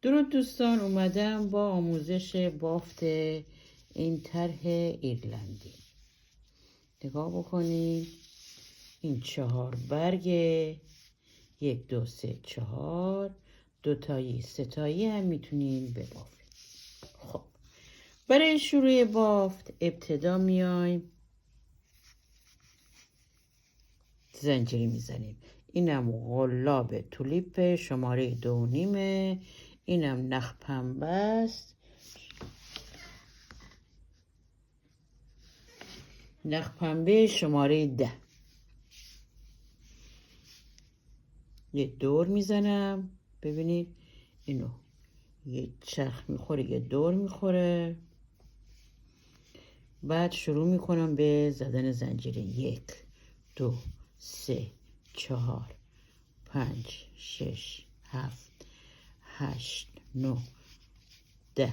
درود دوستان، اومدم با آموزش بافت این طرح ایرلندی. نگاه بکنید، این 4 برگه، 1 2 3 4، 2 تایی 3 تایی هم میتونین ببافید. خب برای شروع بافت ابتدا میایم زنجیری میزنیم. اینم قلاب تولیپ شماره 2.5، اینم نخ پنبه است، نخ پنبه شماره 10. یه دور میزنم، ببینید اینو یه چرخ میخوره، یه دور میخوره. بعد شروع میکنم به زدن زنجیره. 1 2 3 4 5 6 7 8 9 10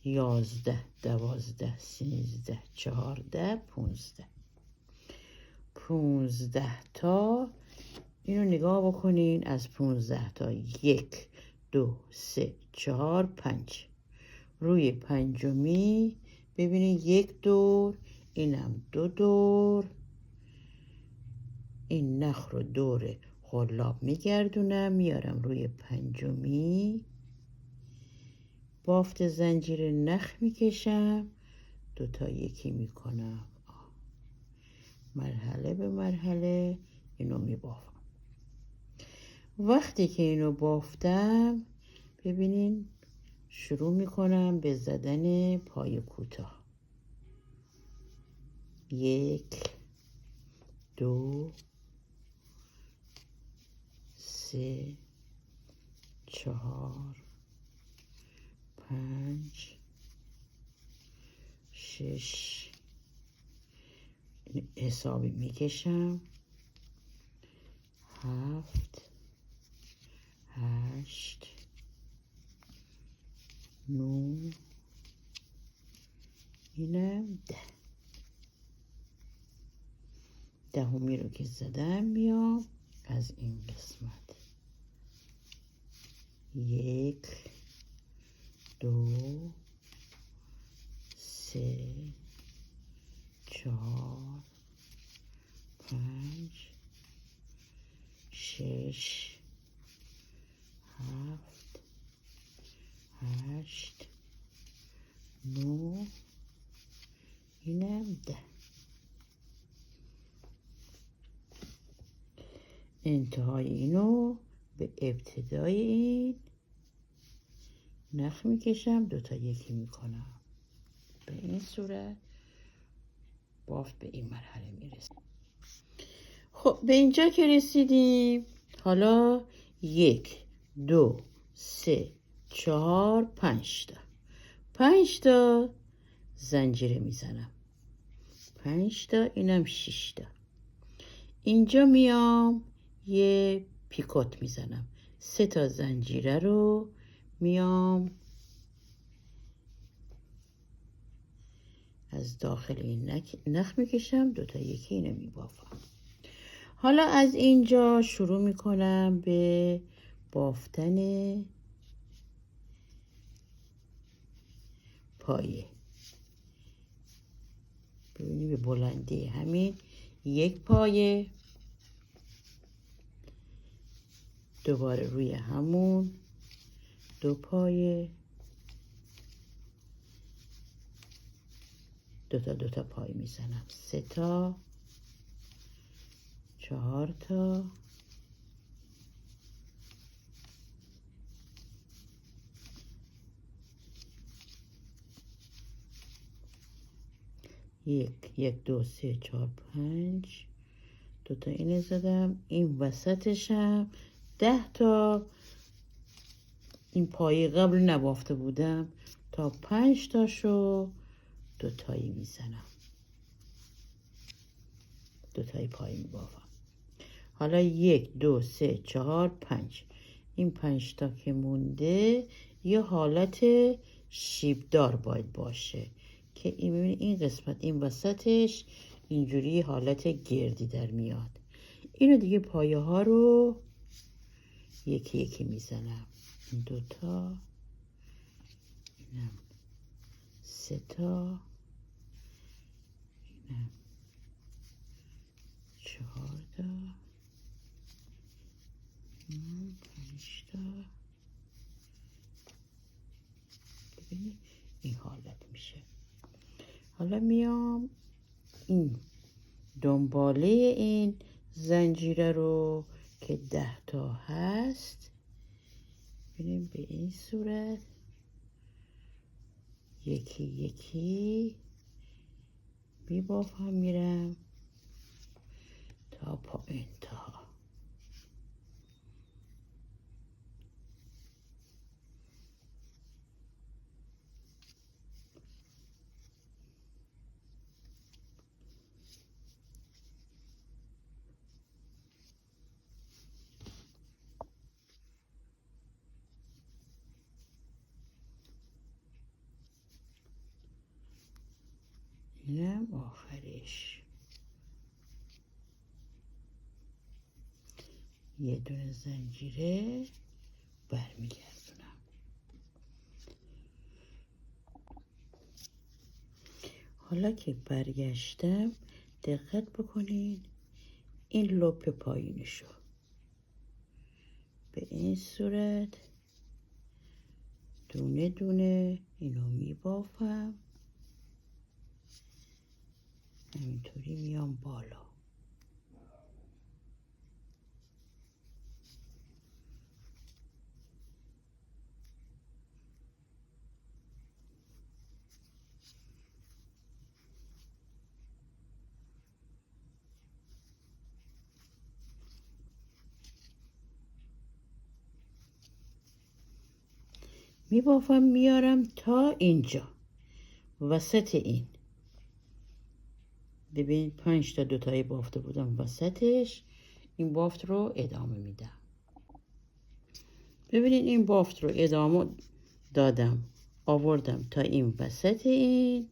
11 12 13 14 15 تا. اینو نگاه بکنین، از 15 تا 1 2 3 4 5 روی پنجمی ببینین 1 دور، اینم 2 دور. این نخ رو دور قلاب میگردونم، میارم روی پنجمی، بافت زنجیر نخ میکشم، 2 تا یکی میکنم، مرحله به مرحله اینو میبافم. وقتی که اینو بافتم ببینین شروع میکنم به زدن پای کوتاه. 1 2 3 4 5 6 حسابی میکشم، 7 8 9 اینم 10. دهمی رو که زدم میام از این قسمت. 1 2 3 4 5 6 7 8 9 اینم 10. انتهای اینو به ابتدای این نخ میکشم، 2 تا یکی میکنم. به این صورت بافت به این مرحله میرسه. خب به اینجا که رسیدیم، حالا 1 2 3 4 5 تا زنجیره میزنم، 5 تا، اینم 6 تا. اینجا میام یه پیکوت میزنم، 3 تا زنجیره رو میام از داخل این نخ میکشم، 2 تا یکی اینو میبافم. حالا از اینجا شروع میکنم به بافتن پایه. ببینید به بلندی همین 1 پایه، دوباره روی همون 2 پایه، 2 تا پای میزنم، 3 تا 4 تا 1 2 3 4 5 2 تا اینو زدم. این وسطشم 10 تا این پای قبل نبافته بودم، تا 5 تاشو 2 تایی میزنم، 2 تایی پای میبافم. حالا 1 2 3 4 5 این 5 تا که مونده یه حالت شیبدار باید باشه که این قسمت این وسطش اینجوری حالت گردی در میاد. اینو دیگه پایه ها رو یکی یکی میزنم. این دوتا، اینم 3 تا، اینم 4 تا، اینم 5 تا. ببینید این حالت میشه. حالا میام این دنباله این زنجیره رو که 10 تا هست، ببینیم به این صورت یکی یکی میبافم میرم تا پایین تا. اینم آخرش. یه دونه زنجیره برمیگردونم. حالا که برگشتم دقت بکنین این لپ پایینشو به این صورت دونه دونه اینو میبافم، همینطوری میام بالا. میبافم میارم تا اینجا وسط این. ببین 5 تا دوتایی بافته بودم وسطش، این بافت رو ادامه میدم. ببینید این بافت رو ادامه دادم، آوردم تا این وسط این.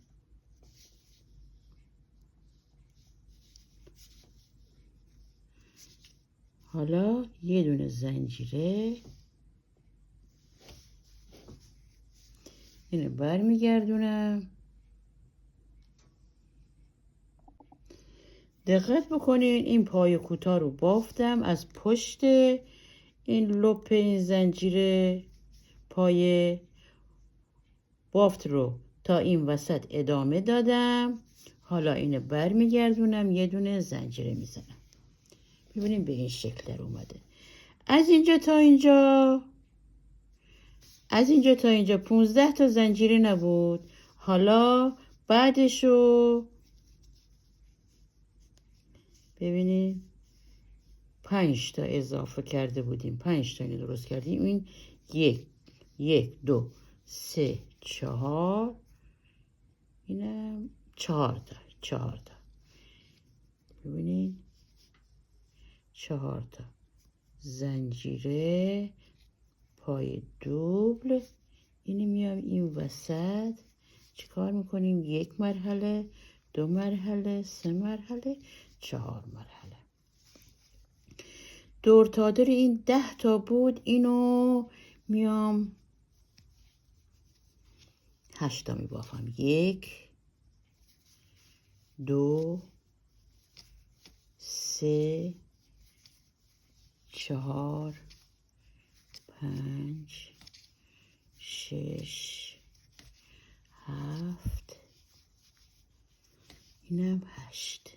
حالا یه دونه زنجیره اینو برمیگردونم. دقت بکنین این پای کوتاه رو بافتم از پشت این لپ این زنجیره پای بافت رو تا این وسط ادامه دادم. حالا اینو برمیگردونم یه دونه زنجیره میزنم. ببینیم به این شکل در اومده. از اینجا تا اینجا 15 تا زنجیره نبود. حالا بعدشو ببینید 5 تا اضافه کرده بودیم، 5 تا اینو درست کردیم. این 1 2 3 4، اینم 4 تا. ببینید 4 تا زنجیره پای دوبل. اینو میام این وسط چیکار میکنیم؟ 1 مرحله، 2 مرحله، 3 مرحله، 4 مرحله. دور تادر این 10 تا بود، اینو میام 8 تا میبافم. 1 2 3 4 5 6 7، اینم 8.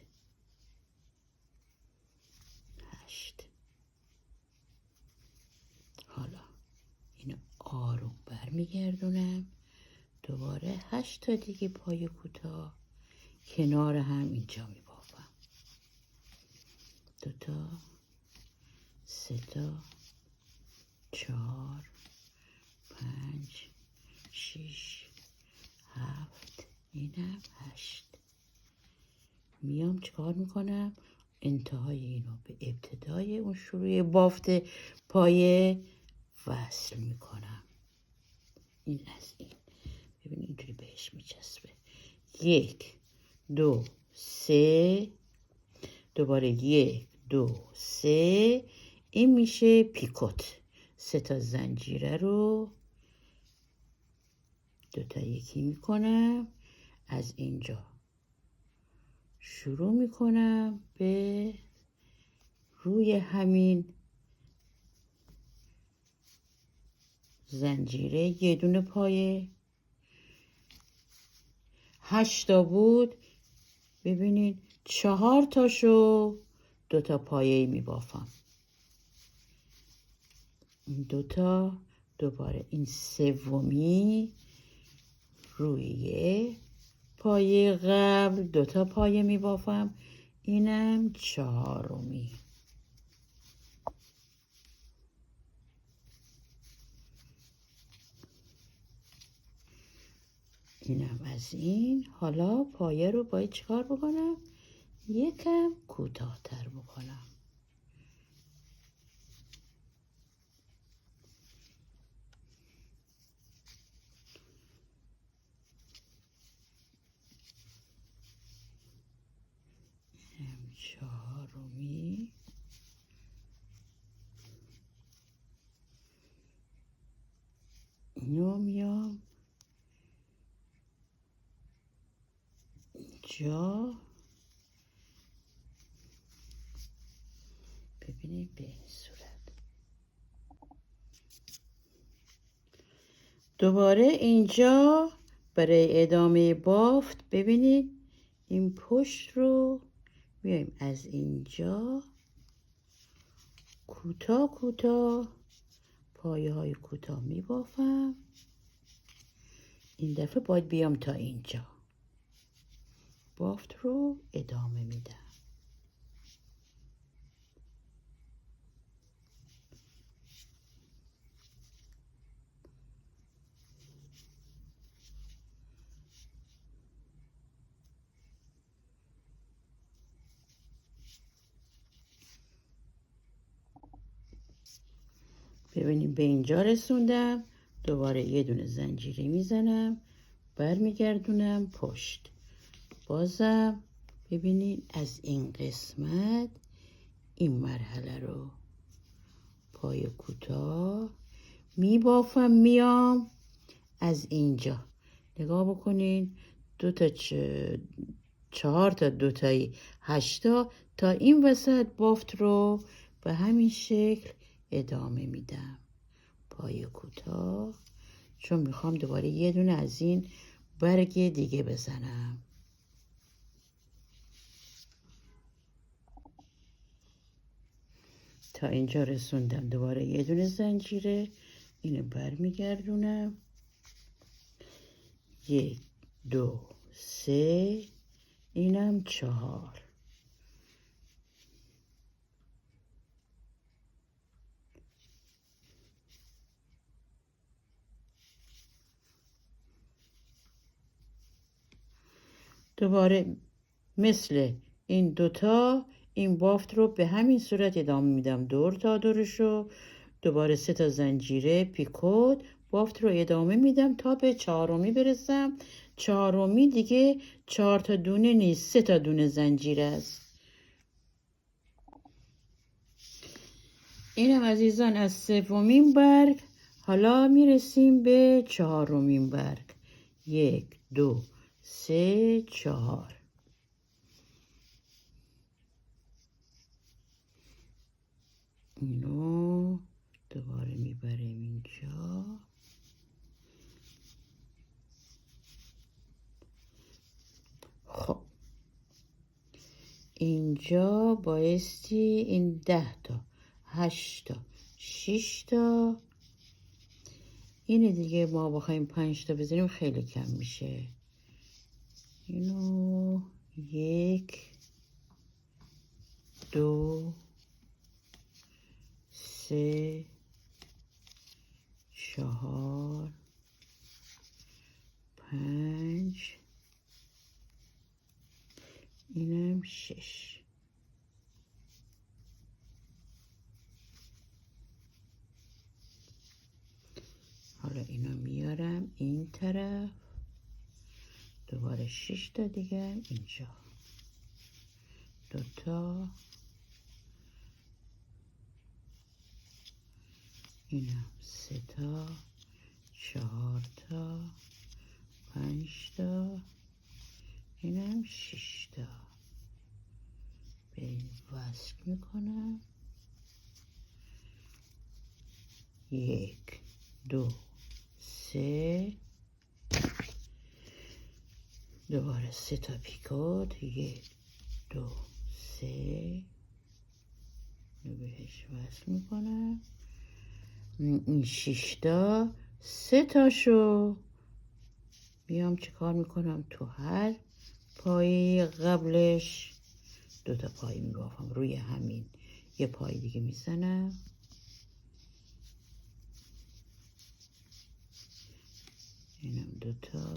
حالا اینو آروم برمیگردونم دوباره 8 تا دیگه پای کوتاه کنار هم اینجا میبافم. 2 تا 3 تا 4 5 6 7، اینم 8. میام چیکار میکنم؟ انتهای اینو به ابتدای اون شروع بافت پایه وصل میکنم. این از این ببین اینجوری بهش میچسبه. 1 2 3، دوباره 1 2 3، این میشه پیکوت. 3 تا زنجیره رو 2 تا یکی میکنم، از اینجا شروع میکنم به روی همین زنجیره یه دونه پایه، 8 تا بود، ببینید 4 تاشو 2 تا پایه میبافم، این 2 تا، دوباره این سومی روی پایه قبل 2 تا پایه میبافم، اینم 4می. اینم از این. حالا پایه رو باید چیکار بکنم؟ یکم کوتاه‌تر بکنم. اینم 4می. اینو میام اینجا، ببینید به این صورت. دوباره اینجا برای ادامه بافت ببینید این پشت رو میایم از اینجا کوتاه کوتاه پایه های کوتاه میبافم. این دفعه باید بیام تا اینجا، بافت رو ادامه میدم. ببینیم به اینجا رسوندم، دوباره یه دونه زنجیره میزنم، برمیگردونم پشت، بازم ببینید از این قسمت این مرحله رو پای کوتاه میبافم، میام از اینجا نگاه بکنین 2 تا 4 تا 2 تایی 8 تا این وسط بافت رو به همین شکل ادامه میدم، پای کوتاه، چون میخوام دوباره یه دونه از این برگ دیگه بزنم. تا اینجا رسوندم، دوباره یه دونه زنجیره، اینو برمیگردونم، 1 2 3، اینم 4. دوباره مثل این 2 تا این بافت رو به همین صورت ادامه میدم، دور تا دورشو، دوباره 3 تا زنجیره پیکوت بافت رو ادامه میدم تا به 4می برسم. 4می دیگه 4 تا دونه نیست، 3 تا دونه زنجیره است. اینم عزیزان از 3مین برگ. حالا میرسیم به 4مین برگ، 1 2 3 4. اینو دوباره میبریم اینجا، خب اینجا بایستی این 10 تا 8 تا 6 تا، اینه دیگه ما بخوایم 5 تا بزنیم خیلی کم میشه. اینو 1 2 3 4 5، اینم 6. حالا اینو میارم این طرف، دوباره 6 تا دیگه اینجا، 2 تا اینم 3 تا 4 تا 5 تا اینم 6 تا به این وصل میکنم 1 2 3 دوباره 3 تا پیکوت 1 2 3 رو بهش وصل میکنم این 6 تا 3 تاشو میام چه کار میکنم تو هر پایه قبلش 2 تا پای میبافم روی همین یه پای دیگه میزنم اینم 2 تا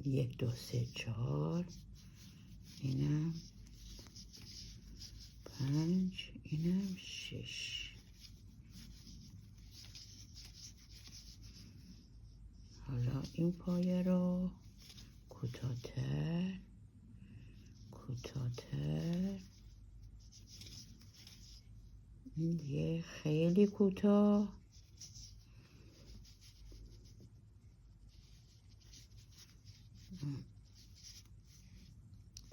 1 2 3 4 اینم 5 اینم 6 حالا این پایه رو کوتاه‌تر این یه خیلی کوتاه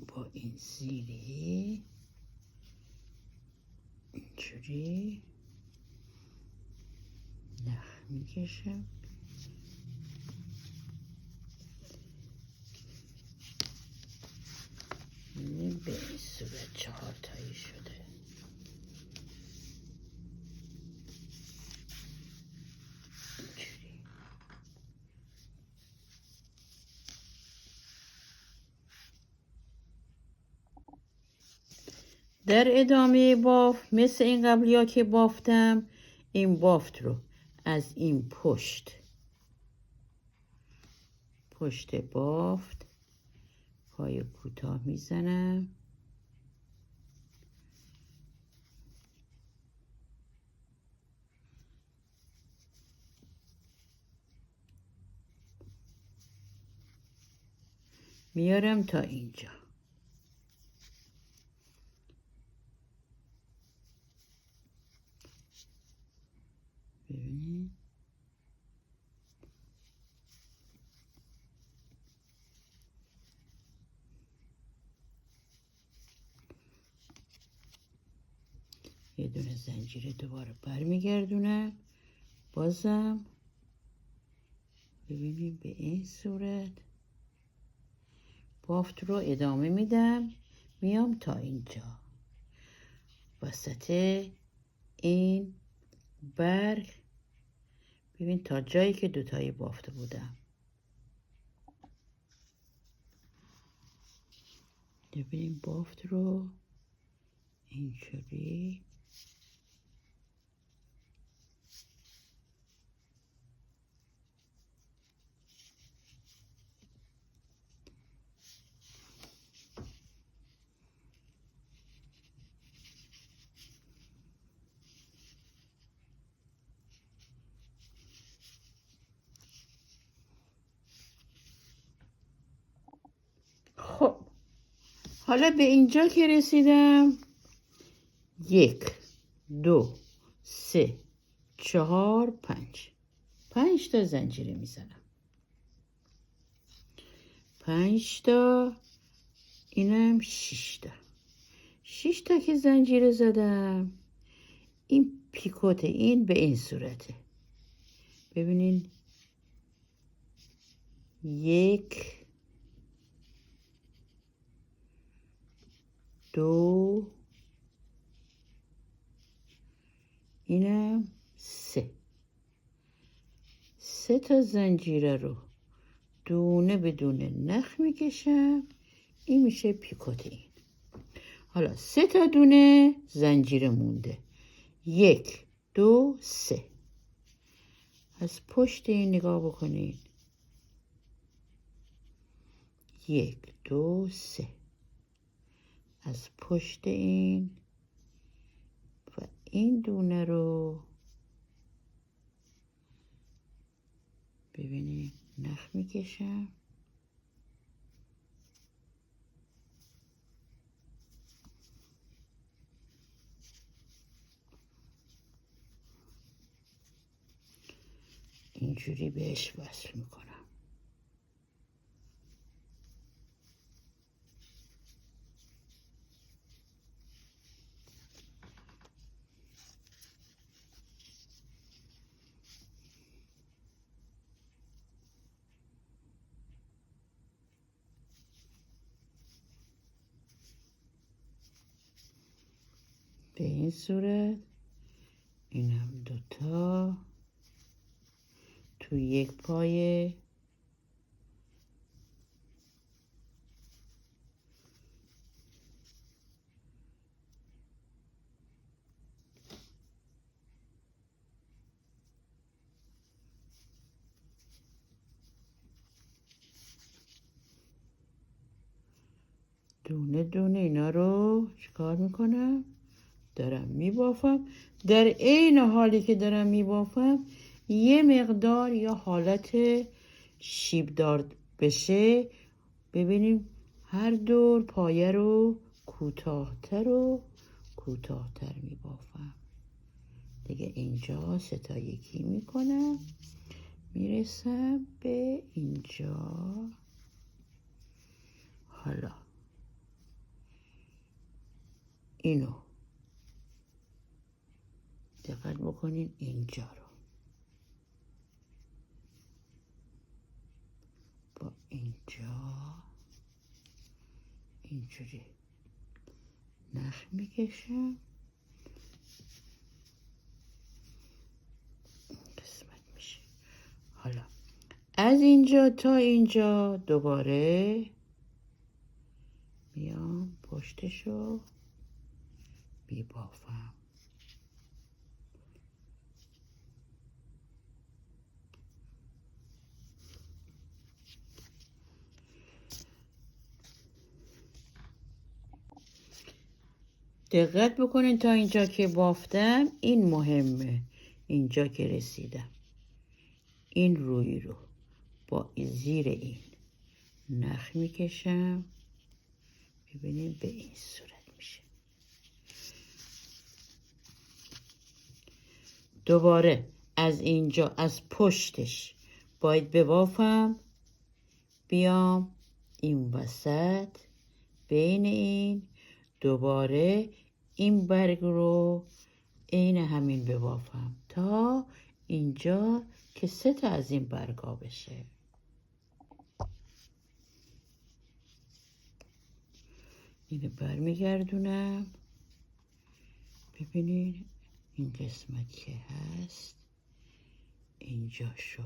با این زیری اینجوری نخ میکشم این به این صورت 4 تایی شده اینجوری در ادامه بافت مثل این قبلی ها که بافتم این بافت رو از این پشت بافت پای کوتاه میزنم میارم تا اینجا ببینید یه دونه زنجیر دوباره برمیگردونم بازم ببینید به این صورت بافت رو ادامه میدم میام تا اینجا وسط این برگ ببین تا جایی که دوتایی بافته بودم ببینیم بافت رو اینجوری خب حالا به اینجا که رسیدم 1 2 3 4 5 تا زنجیره میزنم 5 تا اینم 6 تا 6 تا که زنجیره زدم این پیکوت این به این صورته ببینین 1 2 اینم 3 تا زنجیره رو دونه به دونه نخ میکشم این میشه پیکوت این حالا 3 تا دونه زنجیره مونده 1 2 3 از پشت این نگاه بکنید 1 2 3 از پشت این و این دونه رو ببینید نخ میکشم اینجوری بهش وصل میکنم. به این صورت اینم دوتا تو یک پایه دونه دونه اینا رو چیکار میکنم؟ دارم میبافم. در عین حالی که دارم میبافم یه مقدار یا حالت شیبدار بشه. ببینیم هر دور پایه رو کوتاهتر و کوتاهتر میبافم. دیگه اینجا ستا یکی میکنم، میرسم به اینجا. حالا اینو دقت بکنین اینجا رو با اینجا اینجوری نخ میکشم. قسمت میشه. حالا از اینجا تا اینجا دوباره میام پشتشو میبافم. دقت بکنین تا اینجا که بافتم این مهمه. اینجا که رسیدم این روی رو با زیر این نخ میکشم. ببینید به این صورت میشه. دوباره از اینجا از پشتش باید ببافم، بیام این وسط بین این دوباره این برگ رو عین همین ببافم تا اینجا که 3 تا از این برگا بشه. اینو برمیگردونم. ببینید این قسمت که هست اینجا شو.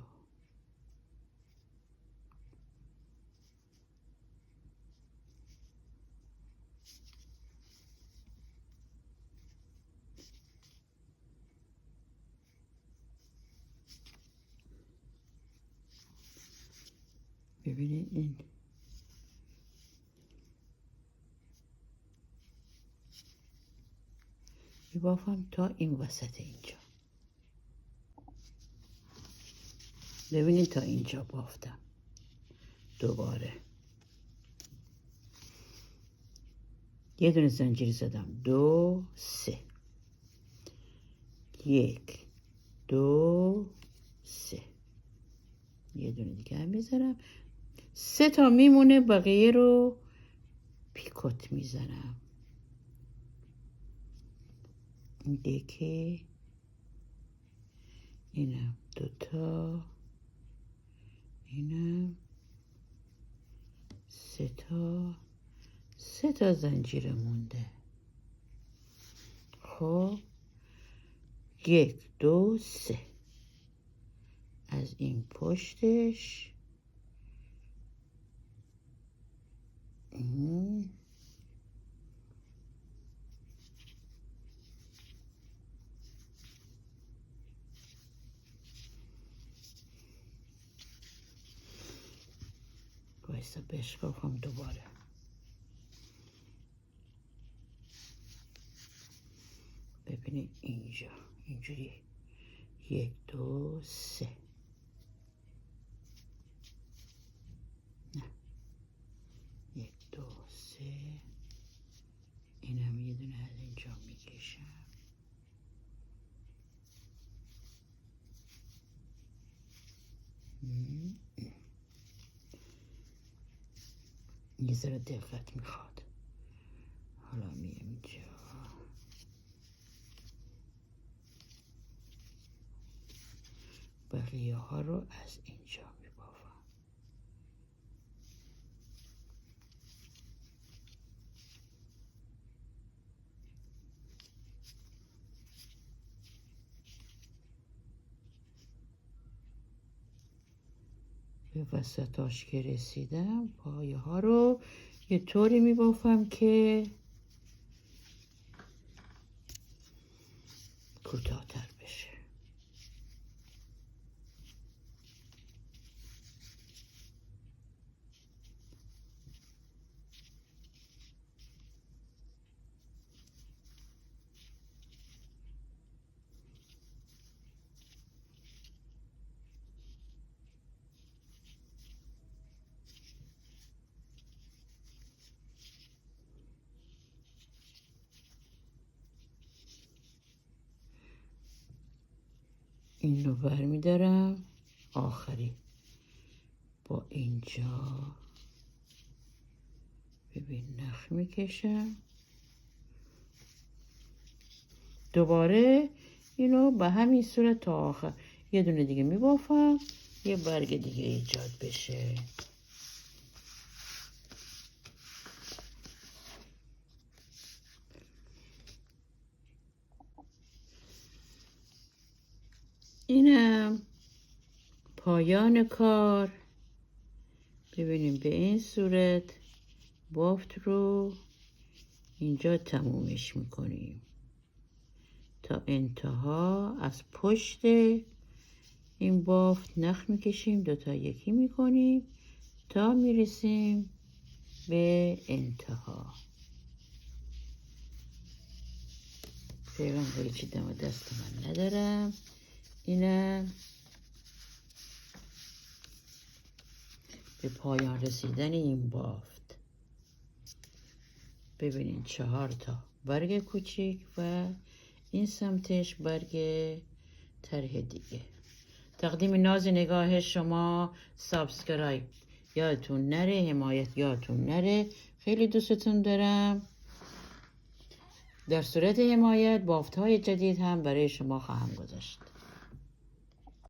ببینید این میبافم تا این وسط اینجا. ببینید تا اینجا بافتم. دوباره یه دونه زنجیر زدم 2 3 1 2 3 یه دونه دیگه هم میذارم. 3 تا میمونه، بقیه رو پیکوت میزنم. این یکی، اینم 2 تا، اینم 3 تا. 3 تا زنجیر مونده. خب 1 2 3 از این پشتش بایستا بشکافم دوباره. ببینید اینجا اینجوری 1 2 3 نه 1 2 3 اینم یه دونه از اینجا میکشم. یه ذره دقت میخواد. حالا میام اینجا بقیه ها رو از اینجا میبافم. به وسطاش که رسیدم پایه ها رو یه طوری میبافم که کوتاه‌تر بشه. این رو برمیدارم آخری با اینجا ببین نخ میکشم، دوباره اینو به همین صورت تا آخر یه دونه دیگه میبافم یه برگ دیگه ایجاد بشه. اینم پایان کار. ببینیم به این صورت بافت رو اینجا تمومش میکنیم تا انتها. از پشت این بافت نخ میکشیم، دوتا یکی میکنیم تا میرسیم به انتها. فعلا هیچی دم دست من ندارم. اینم به پایان رسیدن این بافت. ببینین 4 تا برگ کوچیک و این سمتش برگ طرح دیگه. تقدیم ناز نگاه شما، سابسکرایب یادتون نره، حمایت یادتون نره. خیلی دوستتون دارم. در صورت حمایت بافت‌های جدید هم برای شما خواهم گذاشت.